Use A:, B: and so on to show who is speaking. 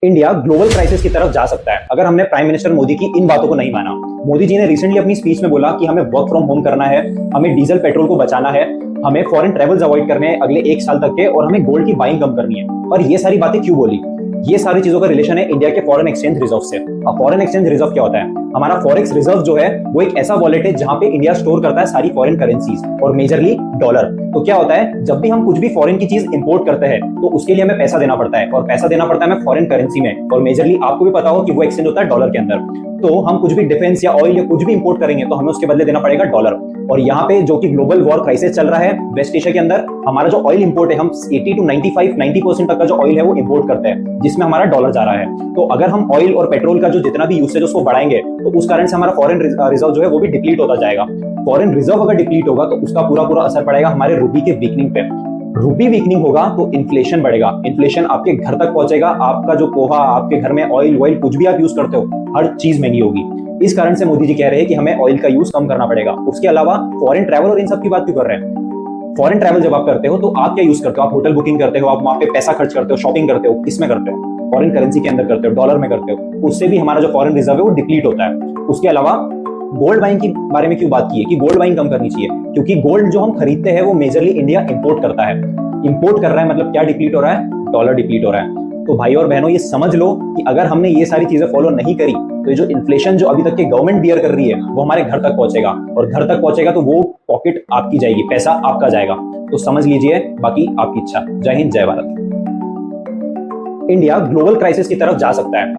A: India global crisis की तरफ जा सकता है अगर हमने प्राइम मिनिस्टर मोदी की इन बातों को नहीं माना। मोदी जी ने रिसेंटली अपनी स्पीच में बोला कि हमें वर्क फ्रॉम होम करना है, हमें डीजल पेट्रोल को बचाना है, हमें फॉरेन ट्रेवल्स अवॉइड करने हैं अगले 1 साल तक के, और हमें गोल्ड की बाइंग कम करनी है। और ये सारी बातें क्यों बोली? ये सारी चीजों का रिलेशन है इंडिया के फॉरेन एक्सचेंज रिजर्व से। अब फॉरेन एक्सचेंज रिजर्व क्या होता है? हमारा फॉरेक्स रिजर्व जो है वो एक ऐसा वॉलेट है जहां पे इंडिया स्टोर करता है सारी फॉरेन करेंसीज और मेजरली डॉलर। तो क्या होता है, जब भी हम कुछ भी फॉरेन की चीज इंपोर्ट करते हैं तो उसके लिए हमें पैसा देना पड़ता है, और पैसा देना पड़ता है हमें फॉरेन करेंसी में, और मेजरली आपको भी पता हो कि वो एक्सचेंज होता है डॉलर के अंदर। तो हम कुछ भी डिफेंस या ऑयल या कुछ भी इंपोर्ट करेंगे तो हमें उसके बदले देना पड़ेगा डॉलर। और यहाँ पे जो कि ग्लोबल वॉर क्राइसिस चल रहा है वेस्ट एशिया के अंदर, हमारा जो ऑयल इंपोर्ट है, हम 80 to 90% तक का जो ऑयल है वो इंपोर्ट करते हैं, जिसमें हमारा डॉलर जा रहा है। तो अगर हम ऑयल और पेट्रोल का जो जितना भी यूसेज उसको बढ़ाएंगे तो उस कारण से हमारा फॉरेन रिजर्व जो है वो भी डिप्लीट होता जाएगा। फॉरेन रिजर्व अगर डिप्लीट होगा तो उसका पूरा असर पड़ेगा हमारे रूपी के वीकनिंग पे। रूपी वीकनिंग होगा तो इन्फ्लेशन बढ़ेगा, इन्फ्लेशन आपके घर तक पहुंचेगा। आपका जो पोहा, आपके घर में ऑयल वॉइल कुछ भी आप यूज करते हो, हर चीज महंगी होगी। इस कारण से मोदी जी कह रहे हैं कि हमें ऑयल का यूज कम करना पड़ेगा। उसके अलावा फॉरेन ट्रैवल और इन सब की बात क्यों कर रहे हैं? फॉरेन ट्रैवल जब आप करते हो तो आप क्या यूज करते हो? आप होटल बुकिंग करते हो, आप वहां पे पैसा खर्च करते हो, शॉपिंग करते हो, किसमें करते हो? फॉरेन करेंसी के अंदर करते हो, डॉलर में करते हो। उससे भी हमारा जो फॉरेन रिजर्व है वो डिप्लीट होता है। उसके अलावा गोल्ड बाइंग के बारे में क्यों बात की है कि गोल्ड बाइंग कम करनी चाहिए? क्योंकि गोल्ड जो हम खरीदते हैं वो मेजरली इंडिया इंपोर्ट करता है। इंपोर्ट कर रहा है मतलब क्या डिप्लीट हो रहा है? डॉलर डिप्लीट हो रहा है। तो भाई और बहनों, ये समझ लो कि अगर हमने ये सारी चीजें फॉलो नहीं करी तो ये जो इन्फ्लेशन जो अभी तक के गवर्नमेंट बियर कर रही है वो हमारे घर तक पहुंचेगा, और घर तक पहुंचेगा तो वो पॉकेट आपकी जाएगी, पैसा आपका जाएगा। तो समझ लीजिए, बाकी आपकी इच्छा। जय हिंद, जय भारत। इंडिया ग्लोबल क्राइसिस की तरफ जा सकता है